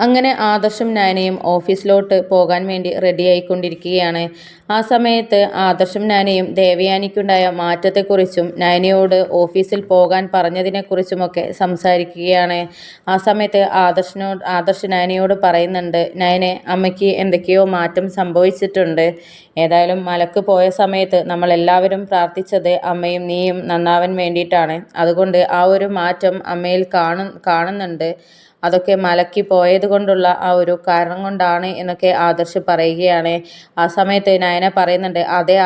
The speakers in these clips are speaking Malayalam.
അങ്ങനെ ആദർശും നയനയും ഓഫീസിലോട്ട് പോകാൻ വേണ്ടി റെഡിയായിക്കൊണ്ടിരിക്കുകയാണ്. ആ സമയത്ത് ആദർശും നയനയും ദേവയാനിക്കുണ്ടായ മാറ്റത്തെക്കുറിച്ചും നയനയോട് ഓഫീസിൽ പോകാൻ പറഞ്ഞതിനെക്കുറിച്ചുമൊക്കെ സംസാരിക്കുകയാണ്. ആ സമയത്ത് ആദർശ് നയനയോട് പറയുന്നുണ്ട്, നയനെ, അമ്മയ്ക്ക് എന്തൊക്കെയോ മാറ്റം സംഭവിച്ചിട്ടുണ്ട്. ഏതായാലും മലക്ക് പോയ സമയത്ത് നമ്മളെല്ലാവരും പ്രാർത്ഥിച്ചത് അമ്മയും നീയും നന്നാവാൻ വേണ്ടിയിട്ടാണ്. അതുകൊണ്ട് ആ ഒരു മാറ്റം അമ്മയിൽ കാണുന്നുണ്ട്. അതൊക്കെ മലക്ക് പോയത് കൊണ്ടുള്ള ആ ഒരു കാരണം കൊണ്ടാണ് എന്നൊക്കെ ആദർശ് പറയുകയാണ്. ആ സമയത്ത് നയന പറയുന്നുണ്ട്, അതേ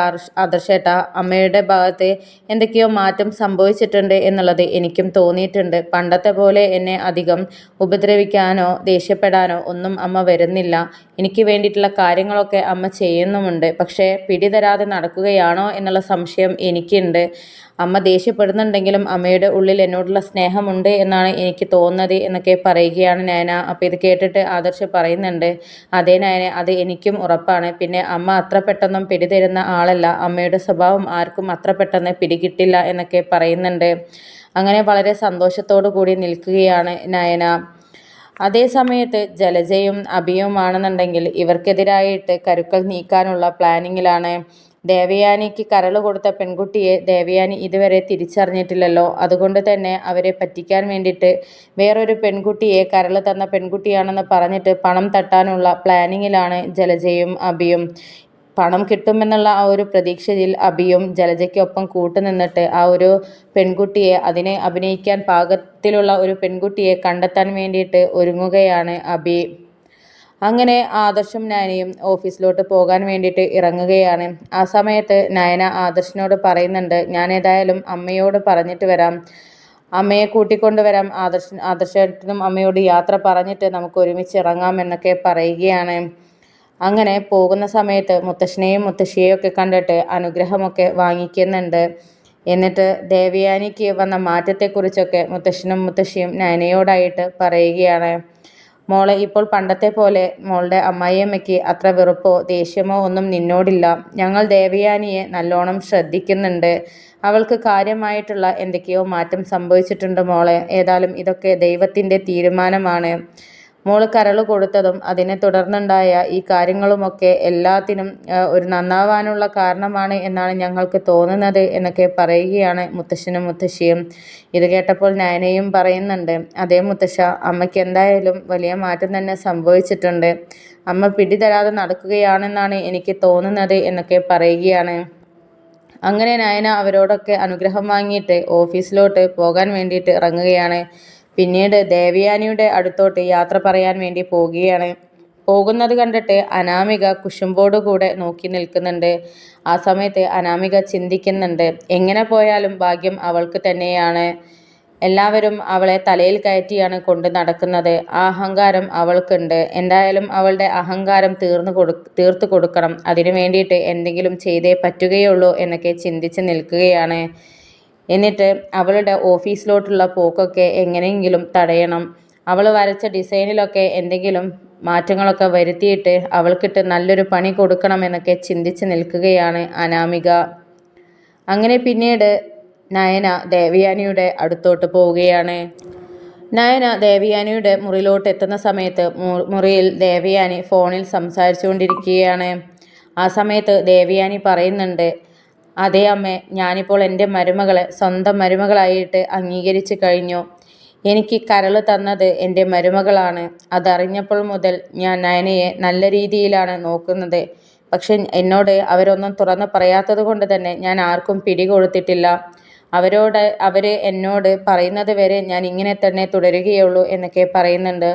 ആദർശേട്ടാ, അമ്മയുടെ ഭാഗത്ത് എന്തൊക്കെയോ മാറ്റം സംഭവിച്ചിട്ടുണ്ട് എന്നുള്ളത് എനിക്കും തോന്നിയിട്ടുണ്ട്. പണ്ടത്തെ പോലെ എന്നെ അധികം ഉപദ്രവിക്കാനോ ദേഷ്യപ്പെടാനോ ഒന്നും അമ്മ വരുന്നില്ല. എനിക്ക് വേണ്ടിയിട്ടുള്ള കാര്യങ്ങളൊക്കെ അമ്മ ചെയ്യുന്നുമുണ്ട്. പക്ഷേ പിടിതരാതെ നടക്കുകയാണോ എന്നുള്ള സംശയം എനിക്കുണ്ട്. അമ്മ ദേഷ്യപ്പെടുന്നുണ്ടെങ്കിലും അമ്മയുടെ ഉള്ളിൽ എന്നോടുള്ള സ്നേഹമുണ്ട് എന്നാണ് എനിക്ക് തോന്നുന്നത് എന്നൊക്കെ പറയുകയാണ് നയന. അപ്പോൾ ഇത് കേട്ടിട്ട് ആദർശ് പറയുന്നുണ്ട്, അതേ നയനെ, അത് എനിക്കും ഉറപ്പാണ്. പിന്നെ അമ്മ അത്ര പെട്ടെന്നും പിടിതരുന്ന ആളല്ല. അമ്മയുടെ സ്വഭാവം ആർക്കും അത്ര പെട്ടെന്ന് പിടികിട്ടില്ല എന്നൊക്കെ പറയുന്നുണ്ട്. അങ്ങനെ വളരെ സന്തോഷത്തോടു കൂടി നിൽക്കുകയാണ് നയന. അതേ സമയത്ത് ജലജയും അഭിയുമാണെന്നുണ്ടെങ്കിൽ ഇവർക്കെതിരായിട്ട് കരുക്കൾ നീക്കാനുള്ള പ്ലാനിങ്ങിലാണ്. ദേവയാനിക്ക് കരൾ കൊടുത്ത പെൺകുട്ടിയെ ദേവയാനി ഇതുവരെ തിരിച്ചറിഞ്ഞിട്ടില്ലല്ലോ. അതുകൊണ്ട് തന്നെ അവരെ പറ്റിക്കാൻ വേണ്ടിയിട്ട് വേറൊരു പെൺകുട്ടിയെ കരൾ തന്ന പെൺകുട്ടിയാണെന്ന് പറഞ്ഞിട്ട് പണം തട്ടാനുള്ള പ്ലാനിങ്ങിലാണ് ജലജയും അഭിയും. പണം കിട്ടുമെന്നുള്ള ആ ഒരു പ്രതീക്ഷയിൽ അഭിയും ജലജയ്ക്കൊപ്പം കൂട്ടുനിന്നിട്ട് ആ ഒരു പെൺകുട്ടിയെ, അതിനെ അഭിനയിക്കാൻ പാകത്തിലുള്ള ഒരു പെൺകുട്ടിയെ കണ്ടെത്താൻ വേണ്ടിയിട്ട് ഒരുങ്ങുകയാണ് അഭി. അങ്ങനെ ആദർശും നയനയും ഓഫീസിലോട്ട് പോകാൻ വേണ്ടിയിട്ട് ഇറങ്ങുകയാണ്. ആ സമയത്ത് നയന ആദർശിനോട് പറയുന്നുണ്ട്, ഞാൻ ഏതായാലും അമ്മയോട് പറഞ്ഞിട്ട് വരാം, അമ്മയെ കൂട്ടിക്കൊണ്ട് വരാം. ആദർശേട്ടനും അമ്മയോട് യാത്ര പറഞ്ഞിട്ട് നമുക്ക് ഒരുമിച്ച് ഇറങ്ങാം എന്നൊക്കെ പറയുകയാണ്. അങ്ങനെ പോകുന്ന സമയത്ത് മുത്തശ്ശനെയും മുത്തശ്ശിയെയും ഒക്കെ കണ്ടിട്ട് അനുഗ്രഹമൊക്കെ വാങ്ങിക്കുന്നുണ്ട്. എന്നിട്ട് ദേവയാനിക്ക് വന്ന മാറ്റത്തെക്കുറിച്ചൊക്കെ മുത്തശ്ശനും മുത്തശ്ശിയും നയനയോടായിട്ട് പറയുകയാണ്. മോളെ, ഇപ്പോൾ പണ്ടത്തെ പോലെ മോളുടെ അമ്മായിയമ്മയ്ക്ക് അത്ര വെറുപ്പോ ദേഷ്യമോ ഒന്നും നിന്നോടില്ല. ഞങ്ങൾ ദേവയാനിയെ നല്ലോണം ശ്രദ്ധിക്കുന്നുണ്ട്. അവൾക്ക് കാര്യമായിട്ടുള്ള എന്തൊക്കെയോ മാറ്റം സംഭവിച്ചിട്ടുണ്ട് മോളെ. ഏതായാലും ഇതൊക്കെ ദൈവത്തിൻ്റെ തീരുമാനമാണ്. മോള് കരൾ കൊടുത്തതും അതിനെ തുടർന്നുണ്ടായ ഈ കാര്യങ്ങളുമൊക്കെ എല്ലാത്തിനും ഒരു നന്നാവാനുള്ള കാരണമാണ് എന്നാണ് ഞങ്ങൾക്ക് തോന്നുന്നത് എന്നൊക്കെ പറയുകയാണ് മുത്തശ്ശനും മുത്തശ്ശിയും. ഇത് കേട്ടപ്പോൾ നയനയും പറയുന്നുണ്ട്, അതേ മുത്തശ്ശ, അമ്മയ്ക്ക് എന്തായാലും വലിയ മാറ്റം തന്നെ സംഭവിച്ചിട്ടുണ്ട്. അമ്മ പിടിതരാതെ നടക്കുകയാണെന്നാണ് എനിക്ക് തോന്നുന്നത് എന്നൊക്കെ പറയുകയാണ്. അങ്ങനെ നയന അവരോടൊക്കെ അനുഗ്രഹം വാങ്ങിയിട്ട് ഓഫീസിലോട്ട് പോകാൻ വേണ്ടിയിട്ട് ഇറങ്ങുകയാണ്. പിന്നീട് ദേവയാനിയുടെ അടുത്തോട്ട് യാത്ര പറയാൻ വേണ്ടി പോവുകയാണ്. പോകുന്നത് കണ്ടിട്ട് അനാമിക കുശുമ്പോടു കൂടെ നോക്കി നിൽക്കുന്നുണ്ട്. ആ സമയത്ത് അനാമിക ചിന്തിക്കുന്നുണ്ട്, എങ്ങനെ പോയാലും ഭാഗ്യം അവൾക്ക് തന്നെയാണ്. എല്ലാവരും അവളെ തലയിൽ കയറ്റിയാണ് കൊണ്ട് നടക്കുന്നത്. ആ അഹങ്കാരം അവൾക്കുണ്ട്. എന്തായാലും അവളുടെ അഹങ്കാരം തീർത്തു കൊടുക്കണം. അതിനു വേണ്ടിയിട്ട് എന്തെങ്കിലും ചെയ്തേ പറ്റുകയുള്ളൂ എന്നൊക്കെ ചിന്തിച്ച് നിൽക്കുകയാണ്. എന്നിട്ട് അവളുടെ ഓഫീസിലോട്ടുള്ള പോക്കൊക്കെ എങ്ങനെയെങ്കിലും തടയണം. അവൾ വരച്ച ഡിസൈനിലൊക്കെ എന്തെങ്കിലും മാറ്റങ്ങളൊക്കെ വരുത്തിയിട്ട് അവൾക്കിട്ട് നല്ലൊരു പണി കൊടുക്കണമെന്നൊക്കെ ചിന്തിച്ച് നിൽക്കുകയാണ് അനാമിക. അങ്ങനെ പിന്നീട് നയന ദേവയാനിയുടെ അടുത്തോട്ട് പോവുകയാണ്. നയന ദേവയാനിയുടെ മുറിയിലോട്ട് എത്തുന്ന സമയത്ത് മുറിയിൽ ദേവയാനി ഫോണിൽ സംസാരിച്ചുകൊണ്ടിരിക്കുകയാണ്. ആ സമയത്ത് ദേവയാനി പറയുന്നുണ്ട്, അതേ അമ്മേ, ഞാനിപ്പോൾ എൻ്റെ മരുമകളെ സ്വന്തം മരുമകളായിട്ട് അംഗീകരിച്ചു കഴിഞ്ഞു. എനിക്ക് കരൾ തന്നത് എൻ്റെ മരുമകളാണ്. അതറിഞ്ഞപ്പോൾ മുതൽ ഞാൻ നയനയെ നല്ല രീതിയിലാണ് നോക്കുന്നത്. പക്ഷെ എന്നോട് അവരൊന്നും തുറന്നു പറയാത്തത് കൊണ്ട് തന്നെ ഞാൻ ആർക്കും പിടികൊടുത്തിട്ടില്ല. അവർ എന്നോട് പറയുന്നത് വരെ ഞാൻ ഇങ്ങനെ തന്നെ തുടരുകയുള്ളൂ എന്നൊക്കെ പറയുന്നുണ്ട്.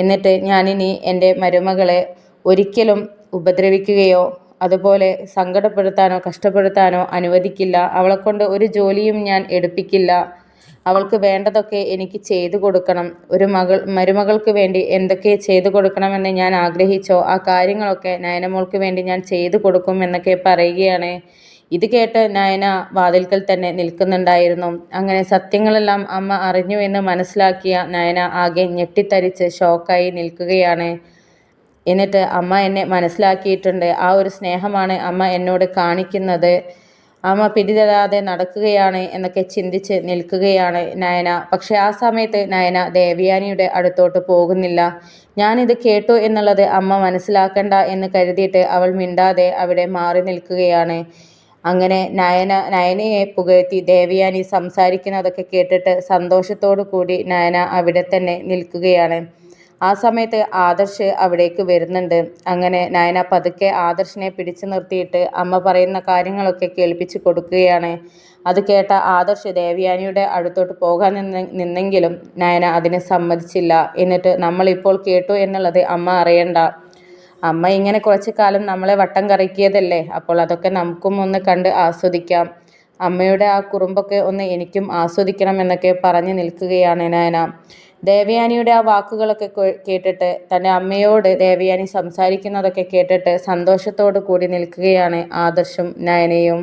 എന്നിട്ട് ഞാനിനി എൻ്റെ മരുമകളെ ഒരിക്കലും ഉപദ്രവിക്കുകയോ അതുപോലെ സങ്കടപ്പെടുത്താനോ കഷ്ടപ്പെടുത്താനോ അനുവദിക്കില്ല. അവളെക്കൊണ്ട് ഒരു ജോലിയും ഞാൻ എടുപ്പിക്കില്ല. അവൾക്ക് വേണ്ടതൊക്കെ എനിക്ക് ചെയ്തു കൊടുക്കണം. ഒരു മരുമകൾക്ക് വേണ്ടി എന്തൊക്കെ ചെയ്തു കൊടുക്കണമെന്ന് ഞാൻ ആഗ്രഹിച്ചോ ആ കാര്യങ്ങളൊക്കെ നയനമോൾക്ക് വേണ്ടി ഞാൻ ചെയ്തു കൊടുക്കും എന്നൊക്കെ പറയുകയാണ്. ഇത് കേട്ട് നയന വാതിൽക്കൽ തന്നെ നിൽക്കുന്നുണ്ടായിരുന്നു. അങ്ങനെ സത്യങ്ങളെല്ലാം അമ്മ അറിഞ്ഞു എന്ന് മനസ്സിലാക്കിയ നയന ആകെ ഞെട്ടിത്തരിച്ച് ഷോക്കായി നിൽക്കുകയാണ്. എന്നിട്ട് അമ്മ എന്നെ മനസ്സിലാക്കിയിട്ടുണ്ട്. ആ ഒരു സ്നേഹമാണ് അമ്മ എന്നോട് കാണിക്കുന്നത്. അമ്മ പിടിതരാതെ നടക്കുകയാണ് എന്നൊക്കെ ചിന്തിച്ച് നിൽക്കുകയാണ് നയന. പക്ഷെ ആ സമയത്ത് നയന ദേവയാനിയുടെ അടുത്തോട്ട് പോകുന്നില്ല. ഞാനിത് കേട്ടു എന്നുള്ളത് അമ്മ മനസ്സിലാക്കണ്ട എന്ന് കരുതിയിട്ട് അവൾ മിണ്ടാതെ അവിടെ മാറി നിൽക്കുകയാണ്. അങ്ങനെ നയനയെ പുകഴ്ത്തി ദേവയാനി സംസാരിക്കുന്നതൊക്കെ കേട്ടിട്ട് സന്തോഷത്തോടു കൂടി നയന അവിടെ തന്നെ നിൽക്കുകയാണ്. ആ സമയത്ത് ആദർശ് അവിടേക്ക് വരുന്നുണ്ട്. അങ്ങനെ നയന പതുക്കെ ആദർശിനെ പിടിച്ചു നിർത്തിയിട്ട് അമ്മ പറയുന്ന കാര്യങ്ങളൊക്കെ കേൾപ്പിച്ചു കൊടുക്കുകയാണ്. അത് കേട്ട ആദർശ് ദേവയാനിയുടെ അടുത്തോട്ട് പോകാൻ നിന്നെങ്കിലും നയന അതിന് സമ്മതിച്ചില്ല. എന്നിട്ട് നമ്മളിപ്പോൾ കേട്ടു എന്നുള്ളത് അമ്മ അറിയണ്ട. അമ്മ ഇങ്ങനെ കുറച്ചു കാലം നമ്മളെ വട്ടം കറക്കിയതല്ലേ, അപ്പോൾ അതൊക്കെ നമുക്കും ഒന്ന് കണ്ട് ആസ്വദിക്കാം. അമ്മയുടെ ആ കുറുമ്പൊക്കെ ഒന്ന് എനിക്കും ആസ്വദിക്കണം എന്നൊക്കെ പറഞ്ഞു നിൽക്കുകയാണ് നയന. ദേവയാനിയുടെ ആ വാക്കുകളൊക്കെ കേട്ടിട്ട്, തൻ്റെ അമ്മയോട് ദേവയാനി സംസാരിക്കുന്നതൊക്കെ കേട്ടിട്ട് സന്തോഷത്തോടു കൂടി നിൽക്കുകയാണ് ആദർശും നയനയും.